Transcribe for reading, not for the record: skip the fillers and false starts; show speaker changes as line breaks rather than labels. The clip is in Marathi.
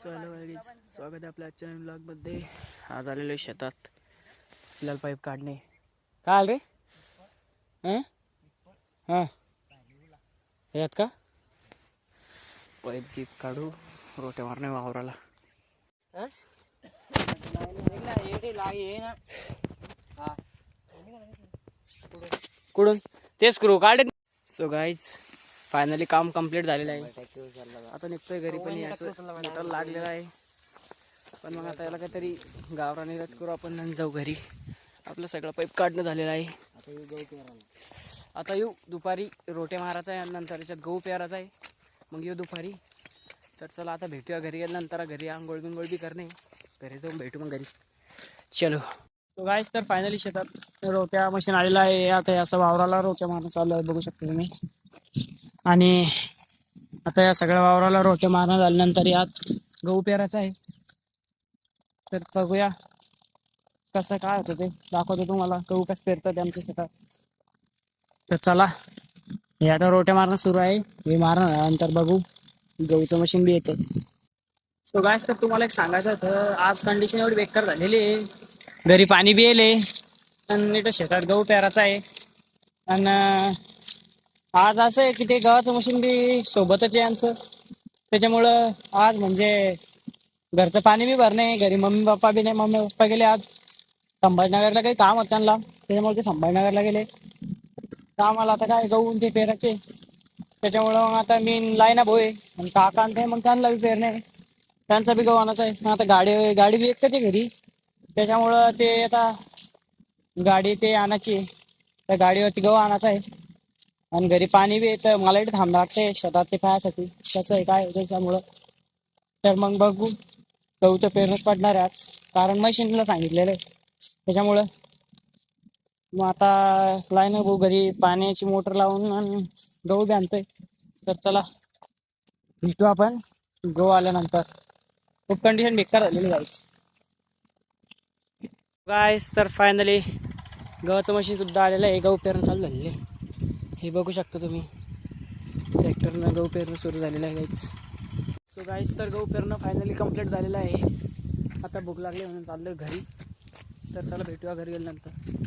सो हॅलो गाईज, स्वागत आहे आपल्या आजच्या ब्लॉगमध्ये. आज आलेलो आहे शेतात आपल्याला पाईप काढणे. काय आलं रे? हां यात का पाईप गीप काढू, रोट्या मारणे वावराला. कुठून ते स्क्रू काढे. सो गाईज फायनली काम कंप्लीट झालेलं आहे. आता निघतोय घरी, पण याचं मोटर लागलेला आहे. पण मग आता याला काहीतरी गावरानीच करू आपण आणि जाऊ घरी. आपलं सगळं पाईप काढणं झालेलं आहे. आता येऊ दुपारी रोटे मारायचा आहे आणि नंतर त्याच्यात गहू पेरायचा आहे. मग येऊ दुपारी. तर चला आता भेटूया घरी गेल्यानंतर. घरी आंघोळ बिंघोळ बी करणे, घरी जाऊन भेटू मग घरी. चलो गाईस, तर फायनली शेतात रोट्या मशीन आलेला आहे. आता या असं वावराला रोट्या मारणं चालू आहे, बघू शकतो तुम्ही. आणि आता या सगळ्या वावराला रोट्या मारणं झाल्यानंतर यात गहू पेरायचा आहे. तर बघूया कसं काय होतं ते, दाखवतो तुम्हाला गहू कसं पेरतात आमच्या शेतात. तर चला, हे आता रोट्या मारणं सुरू आहे. हे मारणं नंतर बघू गहूचं मशीन बी येतं. सो गाईस, तर तुम्हाला एक सांगायचं होतं, आज कंडिशन एवढी बेकार झालेली आहे. घरी पाणी बी येले आणि नीट शेतात गहू पेरायचा आहे. आणि आज असं आहे की ते गव्हाचं मशीन बी सोबतच आहे आमचं. त्याच्यामुळं आज म्हणजे घरचं पाणी बी भरणे, घरी मम्मी पप्पा बी नाही. मम्मी पप्पा गेले आज संभाजीनगरला, काही काम होतं त्यांना, त्याच्यामुळे ते संभाजीनगरला गेले. तर आम्हाला आता काय गहू ते पेरायचे, त्याच्यामुळं मग आता मी लाईना भोय आणि काका आणते, मग त्यांना बी पेरणे, त्यांचा बी गहू आणायचा आहे. आता गाडी बी एकच आहे घरी, त्याच्यामुळं ते आता गाडी ते आणायची, त्या गाडीवरती गहू आणायचा आहे. आणि घरी पाणी बी येतं, मला इथे थांबा लागते शेतात ते पायासाठी. कसं आहे काय त्याच्यामुळं. तर मग बघू, गहूचं पेरणंच पडणार आहे आज, कारण मशीनला सांगितलेलं आहे. त्याच्यामुळं मग आता लाईन भाऊ घरी पाण्याची मोटर लावून आणि गहू बी आणतोय. तर चला भेटू आपण गहू आल्यानंतर. खूप कंडिशन बेकार झालेली गाईस. तर फायनली गव्हाचं मशीन सुद्धा आलेलं आहे. गहू पेरणं चालू झालेलं आहे, हे बघू शकता तुम्ही. ट्रॅक्टरनं गहू पेरणं सुरू झालेलं आहे गाईस. सो गाईस, तर गहू पेरणं फायनली कंप्लीट झालेलं आहे. आता भूक लागली म्हणून चाललोय घरी. तर चला भेटूया घरी गेल्यानंतर.